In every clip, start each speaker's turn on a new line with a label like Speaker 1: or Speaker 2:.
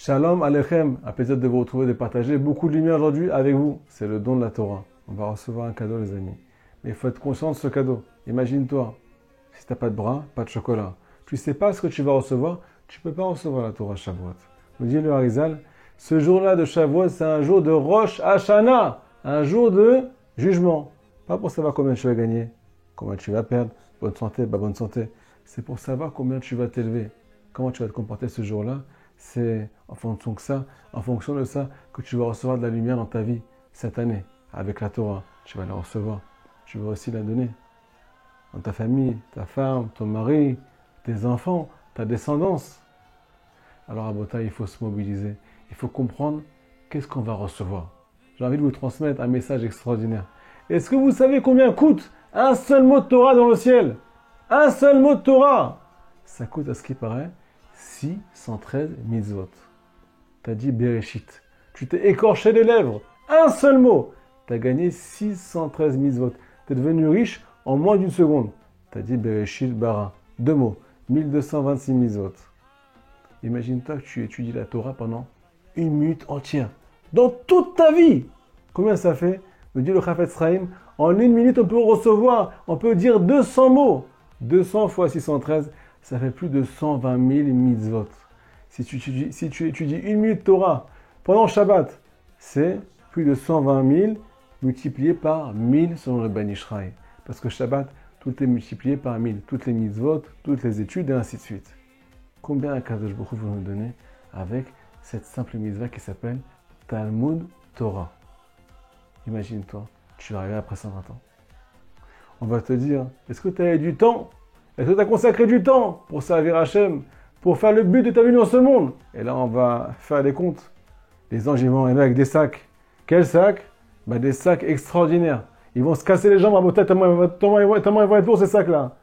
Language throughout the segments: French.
Speaker 1: Shalom Aleichem, un plaisir de vous retrouver, de partager beaucoup de lumière aujourd'hui avec vous. C'est le don de la Torah. On va recevoir un cadeau, les amis. Mais il faut être conscient de ce cadeau. Imagine-toi, si tu n'as pas de bras, pas de chocolat. Tu ne sais pas ce que tu vas recevoir, tu ne peux pas recevoir la Torah Shavuot. Nous dit le Harizal, ce jour-là de Shavuot, c'est un jour de Rosh Hashanah, un jour de jugement. Pas pour savoir combien tu vas gagner, combien tu vas perdre, bonne santé, pas bonne santé. C'est pour savoir combien tu vas t'élever, comment tu vas te comporter ce jour-là. C'est en fonction de ça que tu vas recevoir de la lumière dans ta vie cette année. Avec la Torah, tu vas la recevoir. Tu vas aussi la donner dans ta famille, ta femme, ton mari, tes enfants, ta descendance. Alors à Bota, il faut se mobiliser. Il faut comprendre qu'est-ce qu'on va recevoir. J'ai envie de vous transmettre un message extraordinaire. Est-ce que vous savez combien coûte un seul mot de Torah dans le ciel? Un seul mot de Torah. Ça coûte, à ce qui paraît, 613 mitzvot. Tu as dit Bereshit. Tu t'es écorché les lèvres. Un seul mot. Tu as gagné 613 mitzvot. Tu es devenu riche en moins d'une seconde. Tu as dit Bereshit bara. 2 mots. 1226 mitzvot. Imagine-toi que tu étudies la Torah pendant 1 minute entière. Dans toute ta vie. Combien ça fait? Me dit le Chafetz Chaim. En 1 minute, on peut recevoir, on peut dire 200 mots. 200 fois 613. Ça fait plus de 120 000 mitzvot. Si tu étudies 1 minute Torah pendant Shabbat, c'est plus de 120 000 multiplié par 1000 selon le Bani Ishraï. Parce que Shabbat, tout est multiplié par 1000. Toutes les mitzvot, toutes les études et ainsi de suite. Combien Akadosh Baruch Hu va nous donner avec cette simple mitzvah qui s'appelle Talmud Torah? Imagine-toi, tu vas arriver après 120 ans. On va te dire, est-ce que tu as eu du temps? Est-ce que tu as consacré du temps pour servir Hachem, pour faire le but de ta venue dans ce monde? Et là, on va faire les comptes. Les anges, ils vont arriver avec des sacs. Quels sacs? Des sacs extraordinaires. Ils vont se casser les jambes à bout de tête, tellement ils vont être lourds ces sacs-là.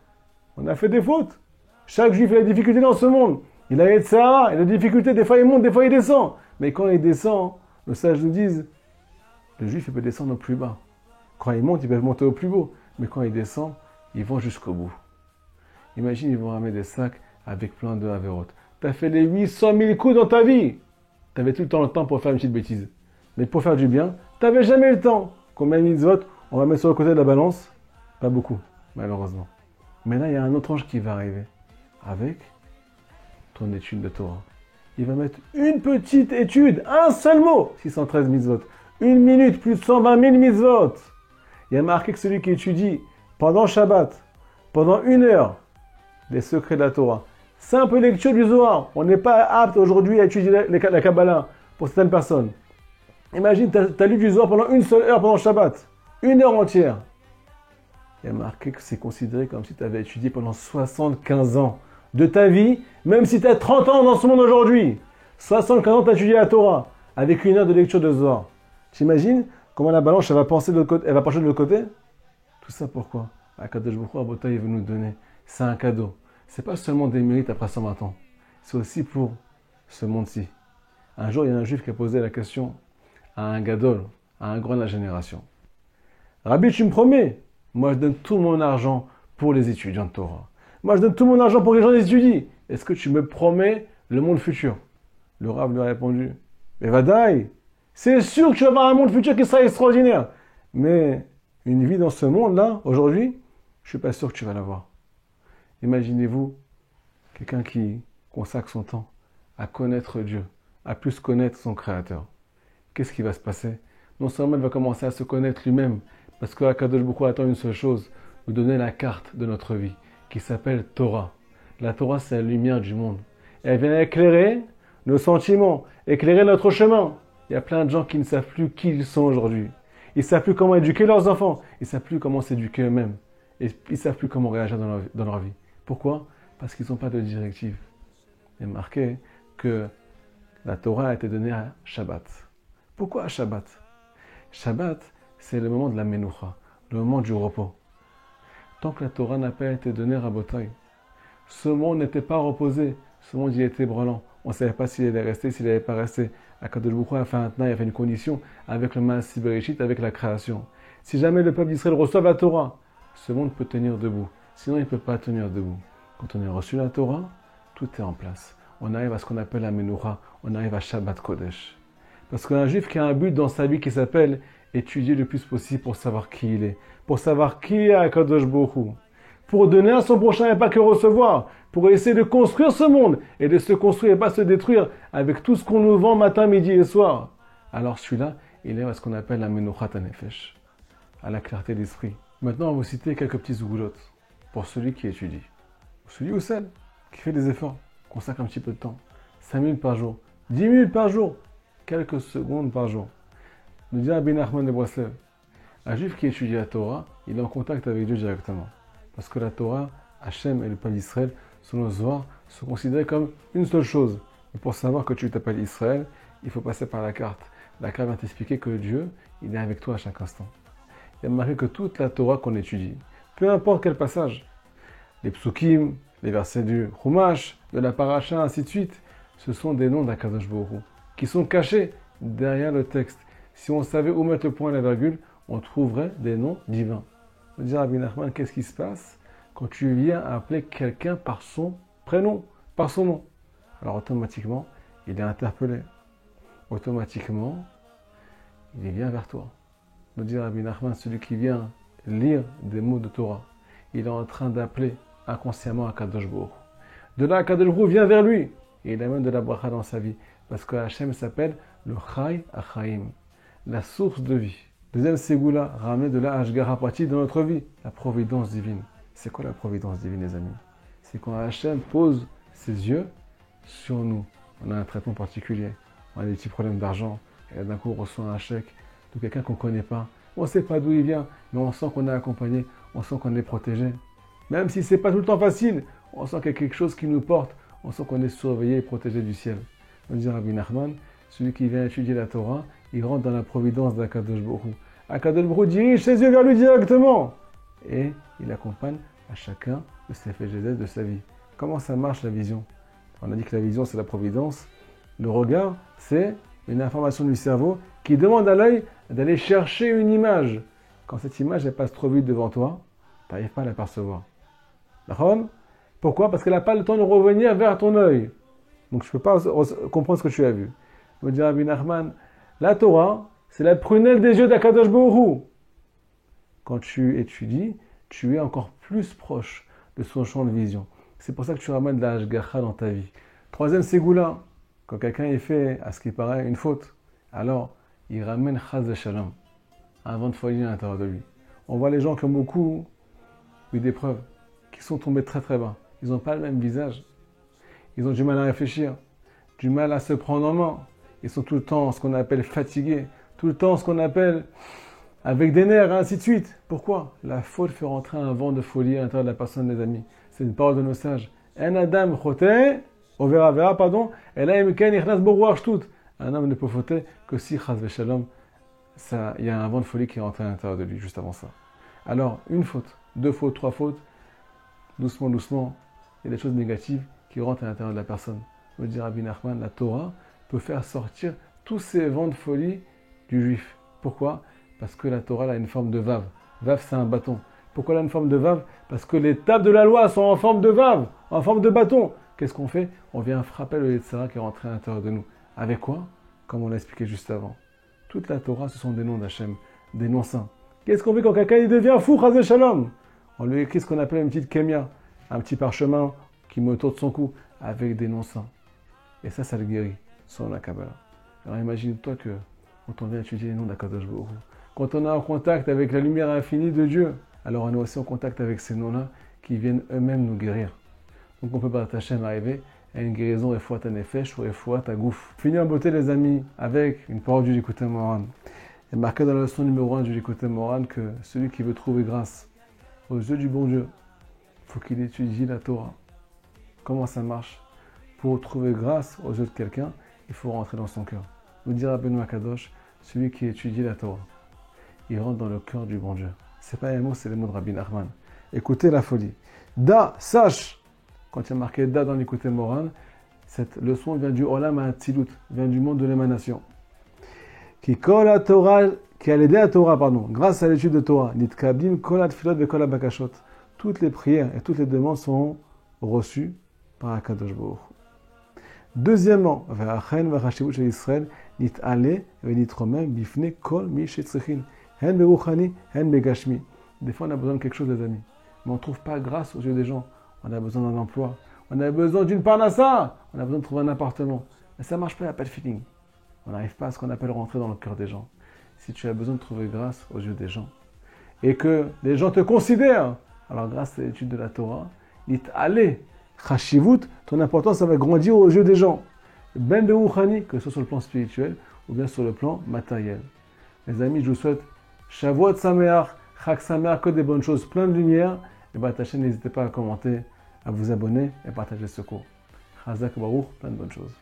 Speaker 1: On a fait des fautes. Chaque juif, il a des difficultés dans ce monde. Il a Yetzirah, il a des difficultés. Des fois, il monte, des fois, il descend. Mais quand il descend, le sage nous dit, le juif, il peut descendre au plus bas. Quand il monte, il peut monter au plus haut. Mais quand il descend, ils vont jusqu'au bout. Imagine, ils vont ramener des sacs avec plein de Averot. Tu as fait les 800 000 coups dans ta vie. Tu avais tout le temps pour faire une petite bêtise. Mais pour faire du bien, tu n'avais jamais le temps. Combien de mitzvot on va mettre sur le côté de la balance? Pas beaucoup, malheureusement. Mais là, il y a un autre ange qui va arriver avec ton étude de Torah. Il va mettre une petite étude, un seul mot, 613 mitzvot. 1 minute, plus de 120 000 mitzvot. Il y a marqué que celui qui étudie pendant Shabbat, pendant 1 heure, les secrets de la Torah. Simple lecture du Zohar. On n'est pas apte aujourd'hui à étudier la Kabbalah pour certaines personnes. Imagine, tu as lu du Zohar pendant 1 seule heure pendant Shabbat. 1 heure entière. Il y a marqué que c'est considéré comme si tu avais étudié pendant 75 ans de ta vie, même si tu as 30 ans dans ce monde aujourd'hui. 75 ans, tu as étudié la Torah avec 1 heure de lecture de Zohar. T'imagines comment la balance elle va pencher de l'autre côté? Tout ça pourquoi? Akadosh Baruch Hu, Abota, il veut nous donner. C'est un cadeau. C'est pas seulement des mérites après 120 ans. C'est aussi pour ce monde-ci. Un jour, il y a un juif qui a posé la question à un gadol, à un grand de la génération. Rabbi, tu me promets? Moi, je donne tout mon argent pour les étudiants de Torah. Moi, je donne tout mon argent pour que les gens étudient. Est-ce que tu me promets le monde futur? Le Rav lui a répondu, mais vadaï, c'est sûr que tu vas avoir un monde futur qui sera extraordinaire. Mais une vie dans ce monde-là, aujourd'hui, je ne suis pas sûr que tu vas l'avoir. Imaginez-vous quelqu'un qui consacre son temps à connaître Dieu, à plus connaître son Créateur. Qu'est-ce qui va se passer? Non seulement il va commencer à se connaître lui-même, parce que Akadosh Baruch Hu attend une seule chose, nous donner la carte de notre vie, qui s'appelle Torah. La Torah, c'est la lumière du monde. Et elle vient éclairer nos sentiments, éclairer notre chemin. Il y a plein de gens qui ne savent plus qui ils sont aujourd'hui. Ils ne savent plus comment éduquer leurs enfants. Ils ne savent plus comment s'éduquer eux-mêmes. Et ils ne savent plus comment réagir dans leur vie. Pourquoi? Parce qu'ils n'ont pas de directive. Il est marqué que la Torah a été donnée à Shabbat. Pourquoi à Shabbat? Shabbat, c'est le moment de la Menoucha, le moment du repos. Tant que la Torah n'a pas été donnée à Botaï, ce monde n'était pas reposé. Ce monde, il était brûlant. On ne savait pas s'il allait rester, s'il n'allait pas rester. Akadosh Baruch Hu a fait un tenant, il a fait une condition avec le Maaseh Bereshit, avec la création. Si jamais le peuple d'Israël reçoit la Torah, ce monde peut tenir debout. Sinon, il ne peut pas tenir debout. Quand on a reçu la Torah, tout est en place. on arrive à ce qu'on appelle la Menorah, on arrive à Shabbat Kodesh. Parce qu'un juif qui a un but dans sa vie qui s'appelle étudier le plus possible pour savoir qui il est, pour savoir qui est Akadosh Baruch Hu, pour donner à son prochain et pas que recevoir, pour essayer de construire ce monde et de se construire et pas se détruire avec tout ce qu'on nous vend matin, midi et soir. Alors celui-là, il est à ce qu'on appelle la Menochat HaNefesh, à la clarté d'esprit. Maintenant, on va vous citer quelques petits zouloulotes pour celui qui étudie. Celui ou celle qui fait des efforts, consacre un petit peu de temps. 5 minutes par jour, 10 minutes par jour, quelques secondes par jour. Nous dit Rabbi Nachman de Breslev, un juif qui étudie la Torah, il est en contact avec Dieu directement. Parce que la Torah, Hachem et le peuple d'Israël, selon le Zohar, sont considérés comme une seule chose. Et pour savoir que tu t'appelles Israël, il faut passer par la carte. La carte va t'expliquer que Dieu, il est avec toi à chaque instant. Il y a marqué que toute la Torah qu'on étudie, peu importe quel passage, les psukim, les versets du Chumash, de la paracha, ainsi de suite, ce sont des noms d'Akadosh Baruch Hu, qui sont cachés derrière le texte. Si on savait où mettre le point et la virgule, on trouverait des noms divins. On dit à Rabbi Nachman, qu'est-ce qui se passe quand tu viens appeler quelqu'un par son prénom, par son nom? Alors automatiquement, il est interpellé. Automatiquement, il vient vers toi. Nous dit Rabbi Nachman, celui qui vient lire des mots de Torah, il est en train d'appeler inconsciemment Akadosh Baruch Hu. De là, Akadosh Baruch Hu vient vers lui. Et il amène de la bracha dans sa vie. Parce que Hachem s'appelle le Chai HaChaim, la source de vie. Deuxième ségoula, ramener de la Hashgacha Prati dans notre vie, la providence divine. C'est quoi la providence divine, les amis? C'est quand Hachem pose ses yeux sur nous. On a un traitement particulier, on a des petits problèmes d'argent, et d'un coup on reçoit un chèque de quelqu'un qu'on ne connaît pas. On ne sait pas d'où il vient, mais on sent qu'on est accompagné, on sent qu'on est protégé. Même si ce n'est pas tout le temps facile, on sent qu'il y a quelque chose qui nous porte, on sent qu'on est surveillé et protégé du ciel. On dit Rabbi Nachman, celui qui vient étudier la Torah, il rentre dans la providence d'Akadosh Baruch Hu. Akadosh Baruch Hu dirige ses yeux vers lui directement. Et il accompagne à chacun de ses faits de sa vie. Comment ça marche la vision? On a dit que la vision c'est la providence. Le regard, c'est une information du cerveau qui demande à l'œil d'aller chercher une image. Quand cette image elle passe trop vite devant toi, tu n'arrives pas à l'apercevoir. D'accord? Pourquoi? Parce qu'elle n'a pas le temps de revenir vers ton œil. Donc je ne peux pas comprendre ce que tu as vu. Me dit Rabbi Nachman, la Torah, c'est la prunelle des yeux d'Akadosh Baruch Hu. Quand tu étudies, tu es encore plus proche de son champ de vision. C'est pour ça que tu ramènes de la Hashgacha dans ta vie. Troisième ségoula, quand quelqu'un est fait, à ce qui paraît, une faute, alors il ramène Chaz v'Shalom, un vent de folie à l'intérieur de lui. On voit les gens qui ont beaucoup eu d'épreuves, qui sont tombés très très bas. Ils n'ont pas le même visage. Ils ont du mal à réfléchir, du mal à se prendre en main. Ils sont tout le temps ce qu'on appelle fatigués, tout le temps ce qu'on appelle avec des nerfs, et ainsi de suite. Pourquoi? La faute fait rentrer un vent de folie à l'intérieur de la personne, les amis. C'est une parole de nos sages. Un adam choté, overa, pardon, et là, un homme ne peut fauter que si, chaz v'shalom, il y a un vent de folie qui est rentré à l'intérieur de lui, juste avant ça. Alors, une faute, 2 fautes, 3 fautes, doucement, doucement, il y a des choses négatives qui rentrent à l'intérieur de la personne. Me dit Rabbi Nachman, la Torah peut faire sortir tous ces vents de folie du juif. Pourquoi? Parce que la Torah a une forme de vav. Vav, c'est un bâton. Pourquoi elle a une forme de vav? Parce que les tables de la loi sont en forme de vav, en forme de bâton. Qu'est-ce qu'on fait? On vient frapper le Yetzirah qui est rentré à l'intérieur de nous. Avec quoi? Comme on l'a expliqué juste avant. Toute la Torah, ce sont des noms d'Hachem, des noms saints. Qu'est-ce qu'on fait quand quelqu'un il devient fou, chaz v'shalom? On lui écrit ce qu'on appelle une petite kémia, un petit parchemin qui met autour de son cou, avec des noms saints. Et ça le guérit, selon la Kabbalah. Alors imagine-toi que quand on vient étudier les noms d'Akadosh Baruch Hu, quand on est en contact avec la lumière infinie de Dieu, alors on est aussi en contact avec ces noms-là qui viennent eux-mêmes nous guérir. Donc on peut par Hachem arriver à une guérison et fois ta nefesh ou et fois ta gouf. Fini en beauté les amis avec une parole du Likutei Moharan. Il est marqué dans la leçon numéro 1 du Likutei Moharan que celui qui veut trouver grâce aux yeux du bon Dieu, il faut qu'il étudie la Torah. Comment ça marche? Pour trouver grâce aux yeux de quelqu'un, il faut rentrer dans son cœur. Nous dira Benoît Kadosh, celui qui étudie la Torah, il rentre dans le cœur du bon Dieu. C'est pas les mots, c'est les mots de Rabbi Nachman. Écoutez la folie. Da, sache, quand il y a marqué Da dans l'Likutei Moharan, cette leçon vient du Olam HaAtzilut, vient du monde de l'émanation. Qui a l'aidé à Torah, grâce à l'étude de Torah, nitkabim kol hatfilot vekol habakashot. Toutes les prières et toutes les demandes sont reçues par Akadosh Baruch Hu. Deuxièmement, V'achen v'chashivut shel Israël nit'ale v'nitromem bifne kol mi shetzrichin hen beruchani hen begashmi. Des fois, on a besoin de quelque chose, les amis, mais on ne trouve pas grâce aux yeux des gens. On a besoin d'un emploi, on a besoin d'une parnassa, on a besoin de trouver un appartement. Mais ça ne marche pas, il n'y a pas de feeling. On n'arrive pas à ce qu'on appelle rentrer dans le cœur des gens. Si tu as besoin de trouver grâce aux yeux des gens et que les gens te considèrent, alors grâce à l'étude de la Torah, nit'ale chashivut, ton importance, ça va grandir aux yeux des gens. Ben beruchani, que ce soit sur le plan spirituel ou bien sur le plan matériel. Les amis, je vous souhaite Shavuot Sameach, Chag Sameach, que des bonnes choses, plein de lumière. Et ta chaîne, n'hésitez pas à commenter, à vous abonner et à partager ce cours. Chazak Baruch, plein de bonnes choses.